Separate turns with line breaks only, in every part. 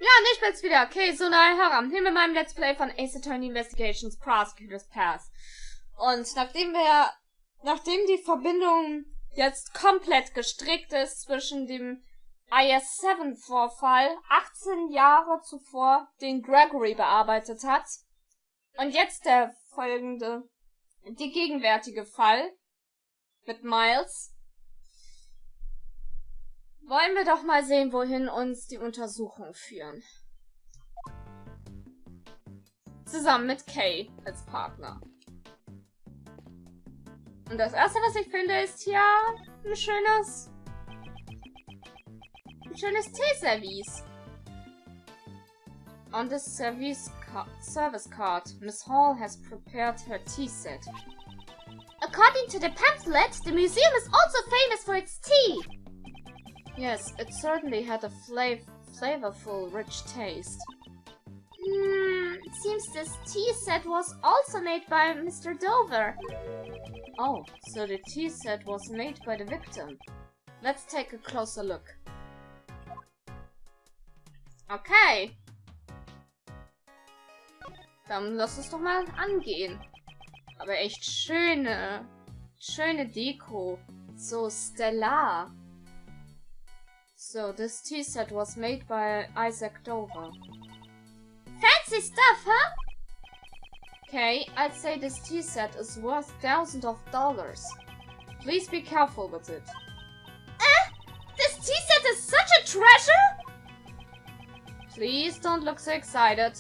Ja, und ich bin's wieder, Konsole heran. Hier mit meinem Let's Play von Ace Attorney Investigations Prosecutor's Pass. Und nachdem die Verbindung jetzt komplett gestrickt ist zwischen dem IS-7-Vorfall 18 Jahre zuvor, den Gregory bearbeitet hat, und jetzt die gegenwärtige Fall mit Miles, wollen wir doch mal sehen, wohin uns die Untersuchungen führen. Zusammen mit Kay als Partner. Und das erste, was ich finde, ist hier ein schönes Teeservice. On this service card, Miss Hall has prepared her tea set. According to the pamphlet, the museum is also famous for its tea. Yes, it certainly had a flavorful, rich taste. It seems this tea set was also made by Mr. Dover. Oh, so the tea set was made by the victim. Let's take a closer look. Okay. Dann lass uns doch mal angehen. Aber echt schöne Deko. So stellar. So, this tea set was made by Isaac Dover. Fancy stuff, huh? Okay, I'd say this tea set is worth thousands of dollars. Please be careful with it. This tea set is such a treasure? Please don't look so excited.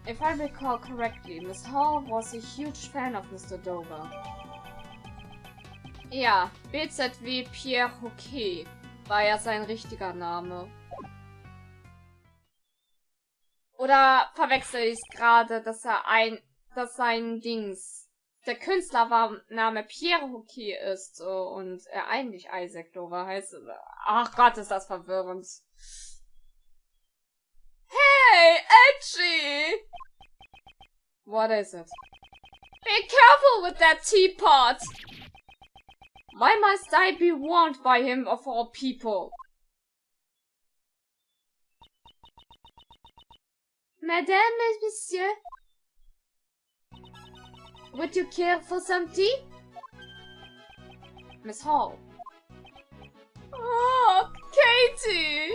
If I recall correctly, Miss Hall was a huge fan of Mr. Dover. Ja, BZW Pierre Hoquet war ja sein richtiger Name. Oder verwechsel ich gerade, dass der Künstlername Pierre Hoquet ist und er eigentlich Isaac Dover heißt. Ach Gott, ist das verwirrend. Hey, Edgy! What is it? Be careful with that teapot! Why must I be warned by him of all people? Madame, monsieur? Would you care for some tea? Miss Hall. Oh, Katie!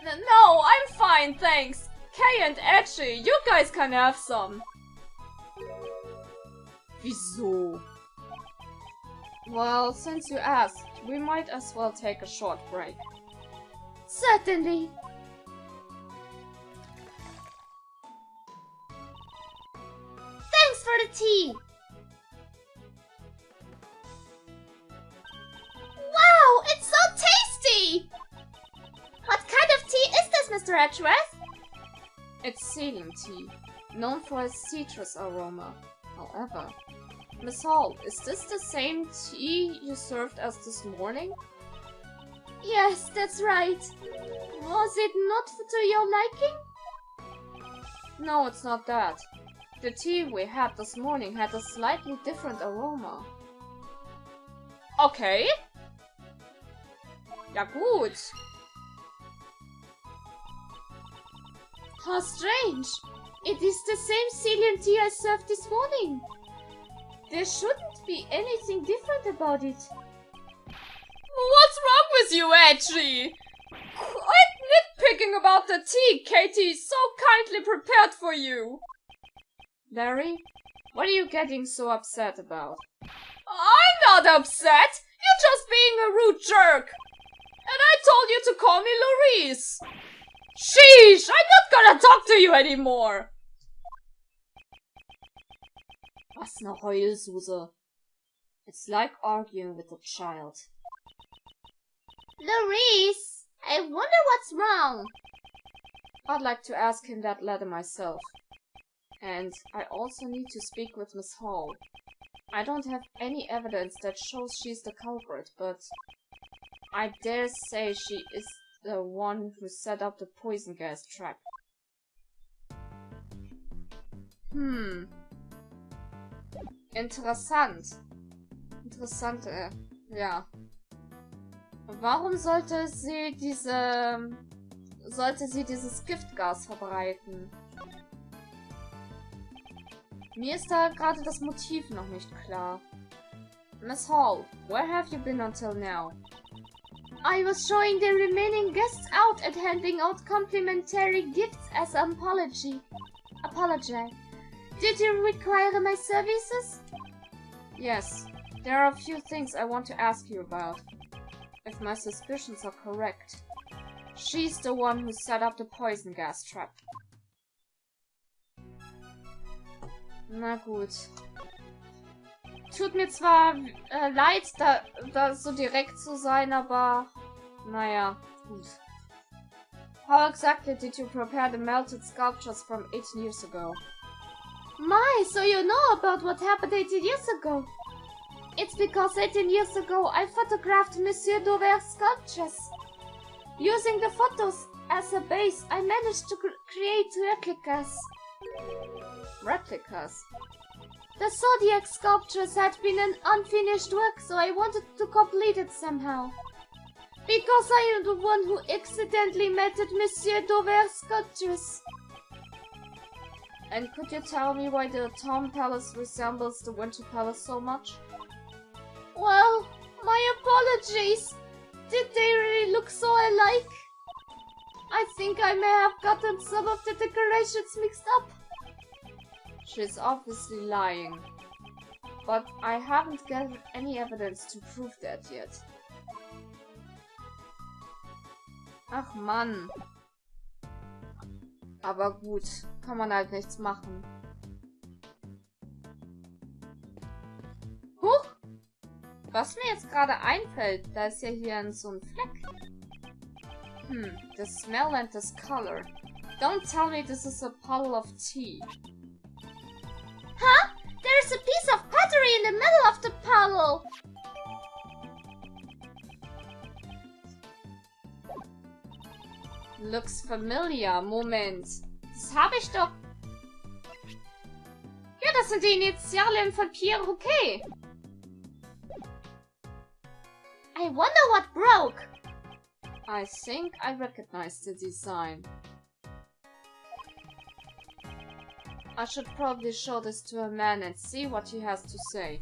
No, I'm fine, thanks. Kay and Edgy, you guys can have some. Wieso? Well, since you asked, we might as well take a short break. Certainly. Thanks for the tea. Wow, it's so tasty! What kind of tea is this, Mr. Edgeworth? It's ceiling tea, known for its citrus aroma. However, Miss Hall, is this the same tea you served us this morning? Yes, that's right. Was it not to your liking? No, it's not that. The tea we had this morning had a slightly different aroma. Okay. Ja gut. How strange! It is the same Ceylon tea I served this morning. There shouldn't be anything different about it. What's wrong with you, Edgy? Quite nitpicking about the tea Katie so kindly prepared for you. Larry, what are you getting so upset about? I'm not upset! You're just being a rude jerk! And I told you to call me Louise! Sheesh! I'm not gonna talk to you anymore! Was ne Heulsuse. It's like arguing with a child. Louise! I wonder what's wrong. I'd like to ask him that letter myself. And I also need to speak with Miss Hall. I don't have any evidence that shows she's the culprit, but I dare say she is the one who set up the poison gas trap. Interessant. Ja. Warum sollte sie diese sollte sie dieses Giftgas verbreiten. Mir ist da gerade das Motiv noch nicht klar. Miss Hall, where have you been until now? I was showing the remaining guests out and handing out complimentary gifts as an apology. Did you require my services? Yes. There are a few things I want to ask you about. If my suspicions are correct, she's the one who set up the poison gas trap. Na gut. Tut mir zwar leid, da so direkt zu sein, aber naja, gut. How exactly did you prepare the melted sculptures from 18 years ago? My, so you know about what happened 18 years ago. It's because 18 years ago I photographed Monsieur Dauver's sculptures. Using the photos as a base, I managed to create replicas. Replicas? The Zodiac sculptures had been an unfinished work, so I wanted to complete it somehow. Because I am the one who accidentally melted Monsieur Dauver's sculptures. And could you tell me why the Tom Palace resembles the Winter Palace so much? Well, my apologies. Did they really look so alike? I think I may have gotten some of the decorations mixed up. She's obviously lying. But I haven't gathered any evidence to prove that yet. Ach Mann. Aber gut, kann man halt nichts machen. Huch! Was mir jetzt gerade einfällt, da ist ja hier so ein Fleck. The smell and this color. Don't tell me this is a puddle of tea. Huh? There's a piece of pottery in the middle of the puddle. Looks familiar. Moment. Das habe ich doch. Ja, das sind die Initialien von Pierre Rouquet. I wonder what broke. I think I recognize the design. I should probably show this to a man and see what he has to say.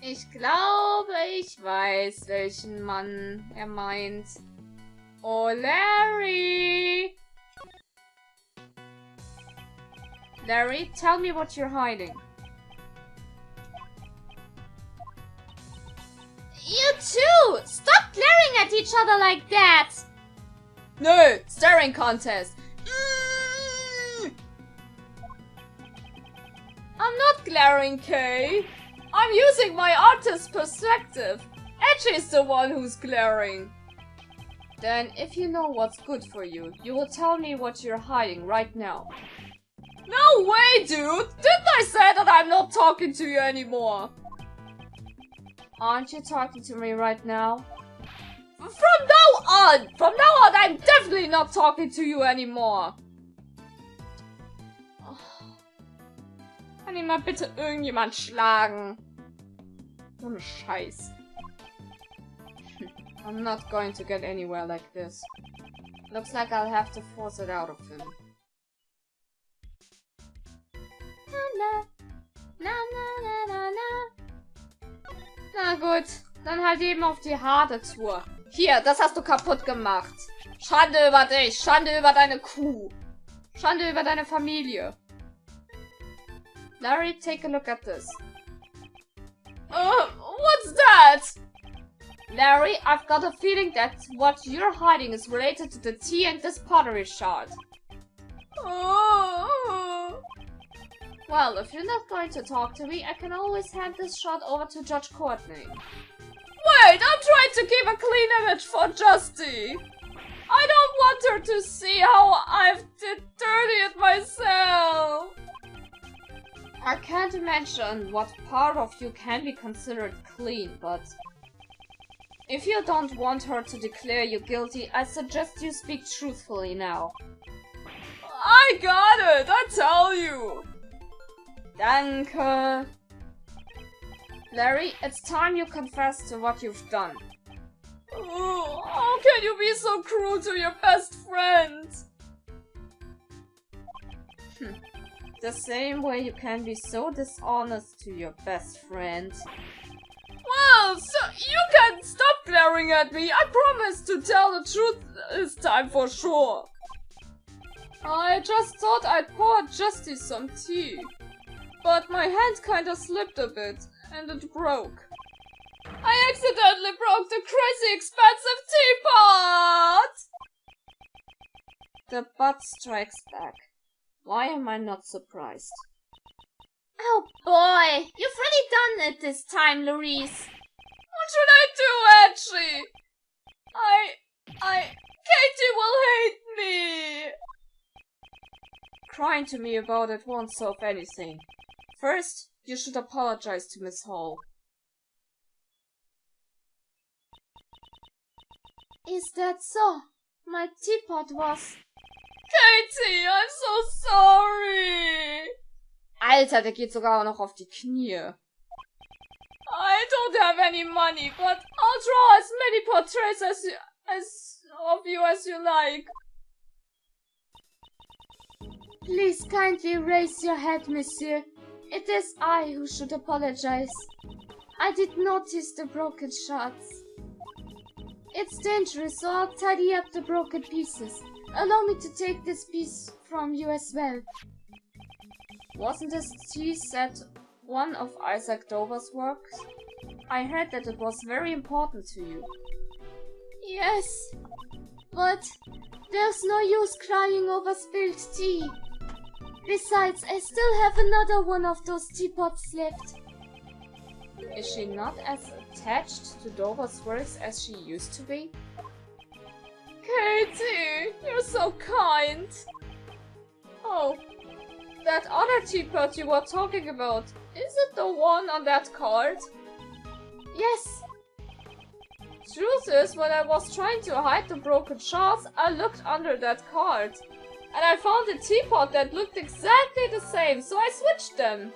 Ich glaube, ich weiß, welchen Mann er meint. Oh, Larry! Larry, tell me what you're hiding. You too! Stop glaring at each other like that! No! Staring contest! I'm not glaring, Kay. I'm using my artist's perspective. Edge is the one who's glaring. Then, if you know what's good for you, you will tell me what you're hiding right now. No way, dude! Didn't I say that I'm not talking to you anymore? Aren't you talking to me right now? From now on, I'm definitely not talking to you anymore. Kann ihn mal bitte irgendjemand schlagen? So ein Scheiß. I'm not going to get anywhere like this. Looks like I'll have to force it out of him. Na gut, dann halt eben auf die harte Tour. Hier, das hast du kaputt gemacht. Schande über dich, Schande über deine Kuh. Schande über deine Familie. Larry, take a look at this. What's that? Larry, I've got a feeling that what you're hiding is related to the tea and this pottery shard. Well, if you're not going to talk to me, I can always hand this shard over to Judge Courtney. Wait, I'm trying to keep a clean image for Justy. I don't want her to see how I've did dirty it myself. I can't imagine what part of you can be considered clean, but if you don't want her to declare you guilty, I suggest you speak truthfully now. I got it, I tell you. Danke. Larry, it's time you confess to what you've done. How can you so cruel to your best friend? The same way you can be so dishonest to your best friend. Well, so you can stop glaring at me. I promise to tell the truth this time for sure. I just thought I'd pour Justy some tea. But my hand kinda slipped a bit, and it broke. I accidentally broke the crazy expensive teapot! The butt strikes back. Why am I not surprised? Oh boy, you've really done it this time, Louise. What should I do, Edgy? Katie will hate me! Crying to me about it won't solve anything. First, you should apologize to Miss Hall. Is that so? My teapot was... Katie, I'm so sorry! Alter, der geht sogar noch auf die Knie. I don't have any money, but I'll draw as many portraits of you as you like. Please kindly raise your head, monsieur. It is I who should apologize. I did notice the broken shards. It's dangerous, so I'll tidy up the broken pieces. Allow me to take this piece from you as well. Wasn't this tea set one of Isaac Dover's works? I heard that it was very important to you. Yes, but there's no use crying over spilled tea. Besides, I still have another one of those teapots left. Is she not as attached to Dover's works as she used to be? Katie, you're so kind. Oh, that other teapot you were talking about, is it the one on that card? Yes. Truth is, when I was trying to hide the broken shards, I looked under that card. And I found a teapot that looked exactly the same, so I switched them.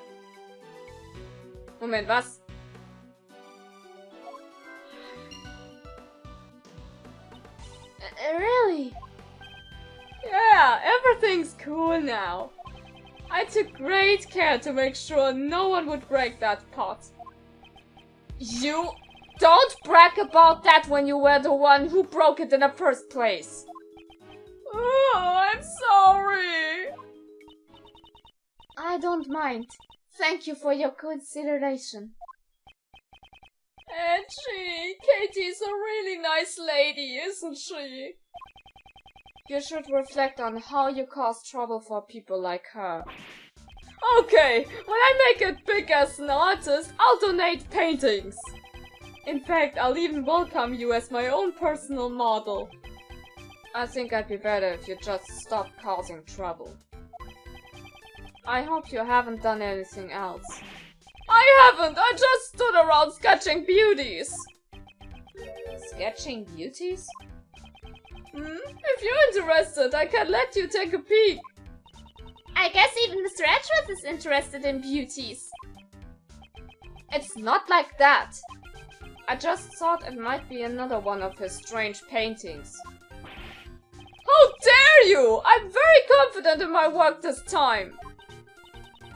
Moment, was? Really? Yeah, everything's cool now. I took great care to make sure no one would break that pot. You don't brag about that when you were the one who broke it in the first place. Oh, I'm sorry. I don't mind. Thank you for your consideration. Edgy, Katie's a really nice lady, isn't she? You should reflect on how you cause trouble for people like her. Okay, when I make it big as an artist, I'll donate paintings. In fact, I'll even welcome you as my own personal model. I think I'd be better if you just stopped causing trouble. I hope you haven't done anything else. I haven't! I just stood around sketching beauties! Sketching beauties? If you're interested, I can let you take a peek. I guess even Mr. Edgeworth is interested in beauties. It's not like that. I just thought it might be another one of his strange paintings. How dare you! I'm very confident in my work this time.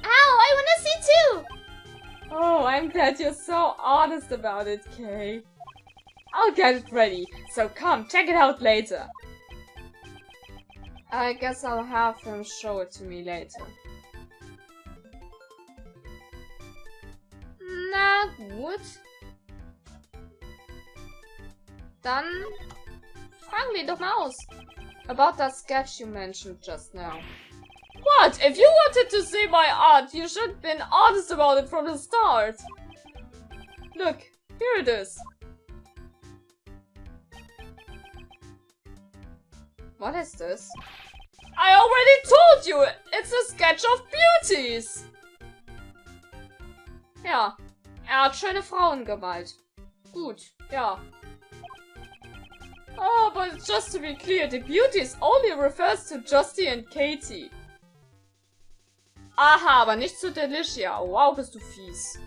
Ow, I wanna see too! Oh, I'm glad you're so honest about it, Kay. I'll get it ready, so come, check it out later. I guess I'll have him show it to me later. Na gut. Dann fragen wir doch mal aus. About that sketch you mentioned just now. What? If you wanted to see my art, you should have been honest about it from the start. Look, here it is. What is this? I already told you! It's a sketch of beauties! Ja, hat schöne Frauen gemalt. Gut, ja. Oh, but just to be clear, the beauties only refers to Justy and Katie. Aha, aber nicht zu Delicia. Wow, bist du fies.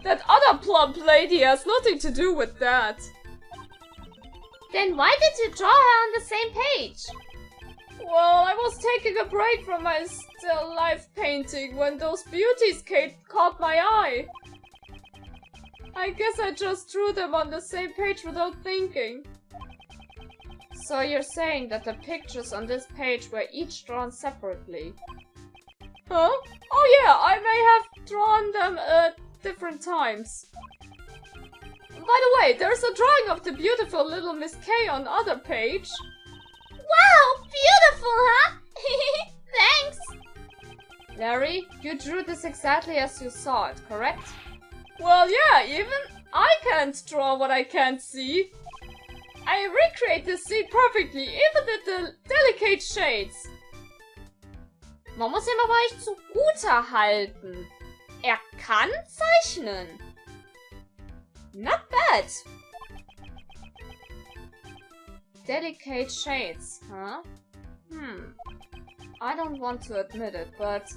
That other plump lady has nothing to do with that. Then why did you draw her on the same page? Well, I was taking a break from my still life painting when those beauties caught my eye. I guess I just drew them on the same page without thinking. So you're saying that the pictures on this page were each drawn separately? Huh? Oh yeah, I may have drawn them at different times. By the way, there's a drawing of the beautiful little Miss K on the other page. Wow, beautiful, huh? Thanks! Larry, you drew this exactly as you saw it, correct? Well, yeah, even I can't draw what I can't see. I recreate the scene perfectly, even with the delicate shades. Man muss ihn aber echt zugute halten. Er kann zeichnen. Not bad. Delicate shades, huh? I don't want to admit it, but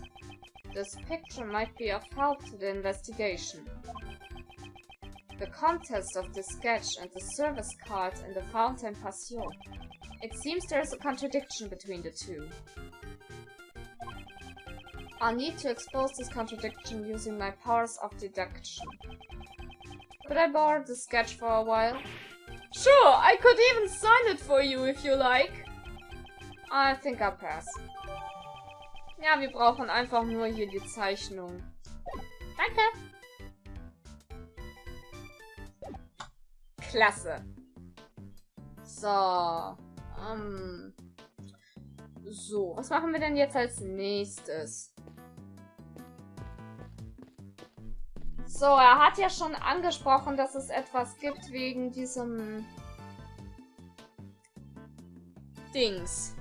this picture might be of help to the investigation. The contest of the sketch and the service card in the Fountain Passion. It seems there is a contradiction between the two. I'll need to expose this contradiction using my powers of deduction. Could I borrow the sketch for a while? Sure, I could even sign it for you if you like. I think I'll pass. Ja, wir brauchen einfach nur hier die Zeichnung. Danke. Klasse. So. So, was machen wir denn jetzt als nächstes? So, er hat ja schon angesprochen, dass es etwas gibt wegen diesem Dings.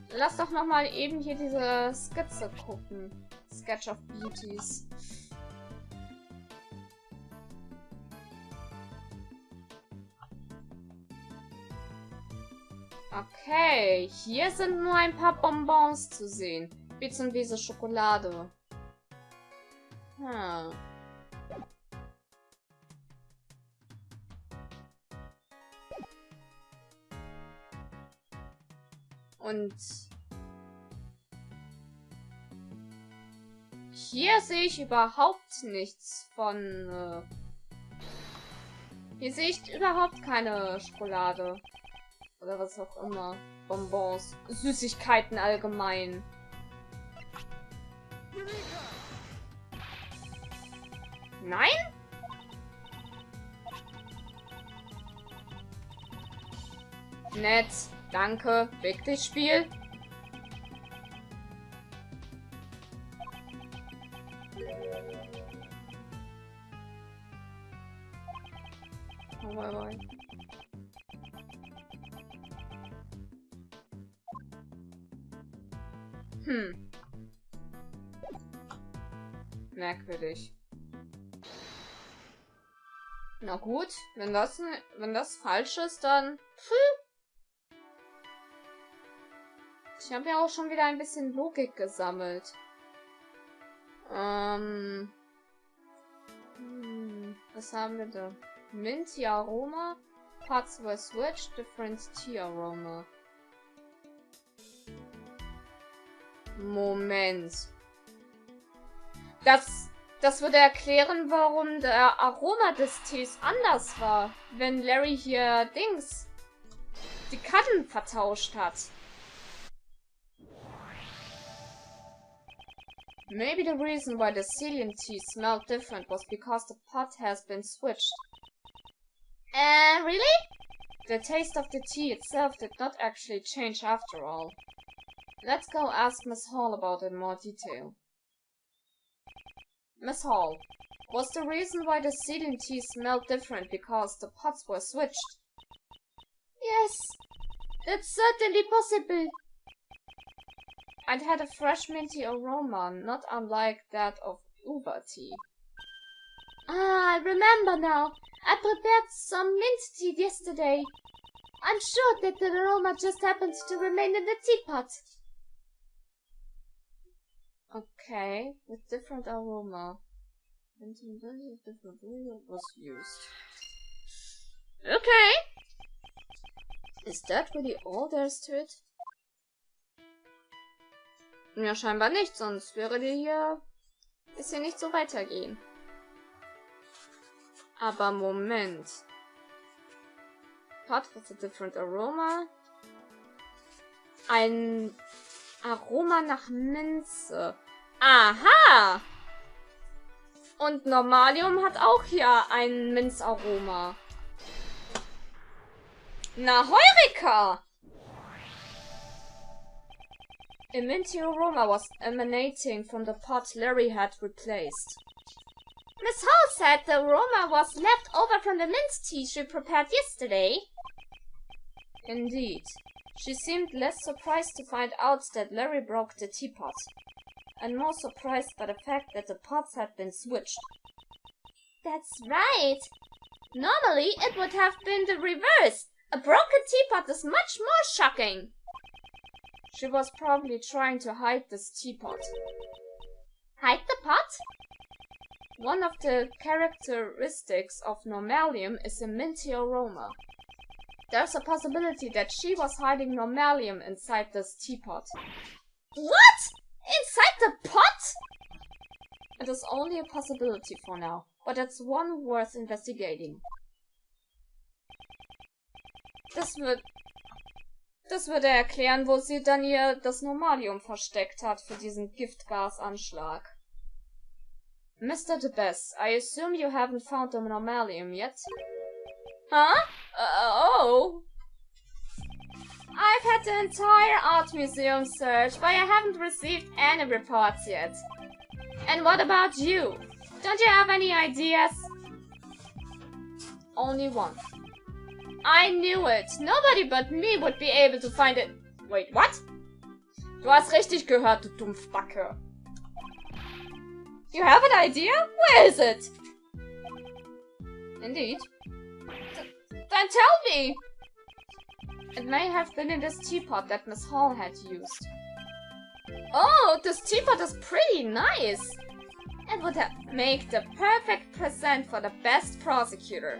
Lass doch noch mal eben hier diese Skizze gucken. Sketch of Beauties. Okay, hier sind nur ein paar Bonbons zu sehen. Beziehungsweise Schokolade. Und hier sehe ich überhaupt nichts von... Hier sehe ich überhaupt keine Schokolade. Oder was auch immer. Bonbons. Süßigkeiten allgemein. Nein? Nett. Danke. Wirklich, Spiel? Oh, bye bye. Merkwürdig. Na gut, wenn das falsch ist, dann... Ich habe ja auch schon wieder ein bisschen Logik gesammelt. Was haben wir da? Minty Aroma, parts were switched, different tea aroma. Moment. Das würde erklären, warum der Aroma des Tees anders war, wenn Larry hier die Karten vertauscht hat. Maybe the reason why the Ceylon tea smelled different was because the pot has been switched. Really? The taste of the tea itself did not actually change after all. Let's go ask Miss Hall about it in more detail. Miss Hall, was the reason why the Ceylon tea smelled different because the pots were switched? Yes, that's certainly possible. It had a fresh minty aroma, not unlike that of Uva tea. Ah, I remember now. I prepared some mint tea yesterday. I'm sure that the aroma just happened to remain in the teapot. Okay, with different aroma. Different was used. Okay. Is that really all there is to it? Ja, scheinbar nicht, sonst wäre die hier... es hier nicht so weitergehen. Aber Moment. Pot with a different aroma. Ein Aroma nach Minze. Aha! Und Normalium hat auch hier ein Minzaroma. Na, Heureka! A minty aroma was emanating from the pot Larry had replaced. Miss Hall said the aroma was left over from the mint tea she prepared yesterday. Indeed. She seemed less surprised to find out that Larry broke the teapot, and more surprised by the fact that the pots had been switched. That's right. Normally it would have been the reverse. A broken teapot is much more shocking. She was probably trying to hide this teapot. Hide the pot? One of the characteristics of Normalium is a minty aroma. There's a possibility that she was hiding Normalium inside this teapot. What? Inside the pot? It is only a possibility for now, but it's one worth investigating. Das würde erklären, wo sie dann ihr das Normalium versteckt hat für diesen Giftgasanschlag. Mr. the Best, I assume you haven't found the Normalium yet? Huh? Oh. I've had the entire art museum searched, but I haven't received any reports yet. And what about you? Don't you have any ideas? Only one. I knew it. Nobody but me would be able to find it. Wait, what? Du hast richtig gehört, du Dumpfbacke. You have an idea? Where is it? Indeed. Then tell me! It may have been in this teapot that Miss Hall had used. Oh, this teapot is pretty nice! It would make the perfect present for the best prosecutor.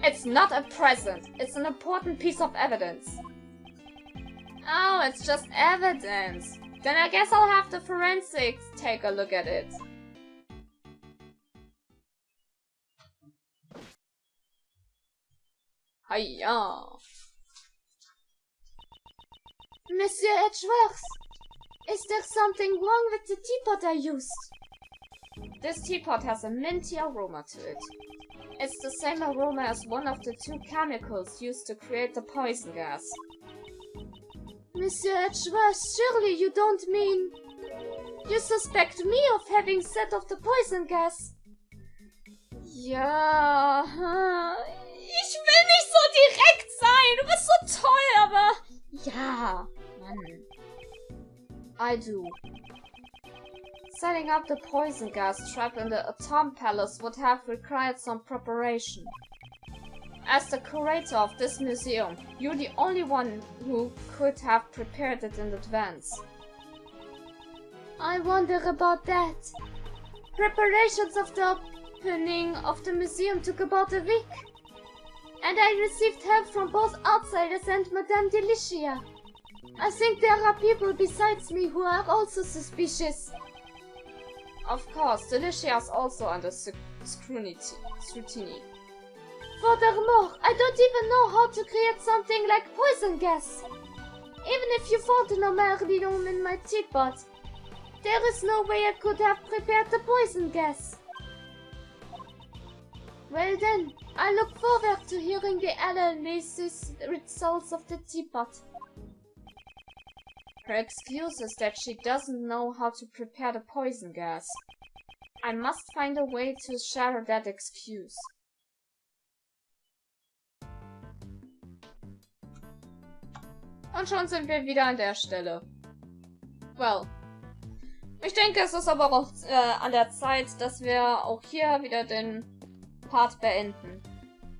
It's not a present, it's an important piece of evidence. Oh, it's just evidence. Then I guess I'll have the forensics take a look at it. Hiya. Monsieur Edgeworth, is there something wrong with the teapot I used? This teapot has a minty aroma to it. It's the same aroma as one of the two chemicals used to create the poison gas. Monsieur Edgeworth, surely you don't mean... You suspect me of having set off the poison gas? Ja... Ich will nicht so direkt sein! Du bist so toll, aber... Ja, Mann. I do. Setting up the poison gas trap in the Atom Palace would have required some preparation. As the curator of this museum, you're the only one who could have prepared it in advance. I wonder about that. Preparations of the opening of the museum took about a week. And I received help from both outsiders and Madame Delicia. I think there are people besides me who are also suspicious. Of course, Delicia is also under scrutiny. Furthermore, I don't even know how to create something like poison gas. Even if you found the Normalium in my teapot, there is no way I could have prepared the poison gas. Well then, I look forward to hearing the analysis results of the teapot. Her excuse is that she doesn't know how to prepare the poison gas. I must find a way to shatter that excuse. Und schon sind wir wieder an der Stelle. Well. Ich denke, es ist aber auch an der Zeit, dass wir auch hier wieder den Part beenden.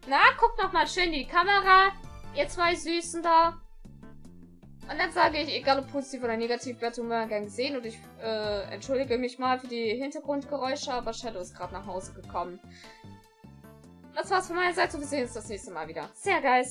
Na, guckt nochmal schön in die Kamera. Ihr zwei Süßen da. Und dann sage ich, egal ob positiv oder negativ, Bewertung immer gern gesehen. Und ich entschuldige mich mal für die Hintergrundgeräusche, aber Shadow ist gerade nach Hause gekommen. Das war's von meiner Seite. Wir sehen uns das nächste Mal wieder. Sehr geil.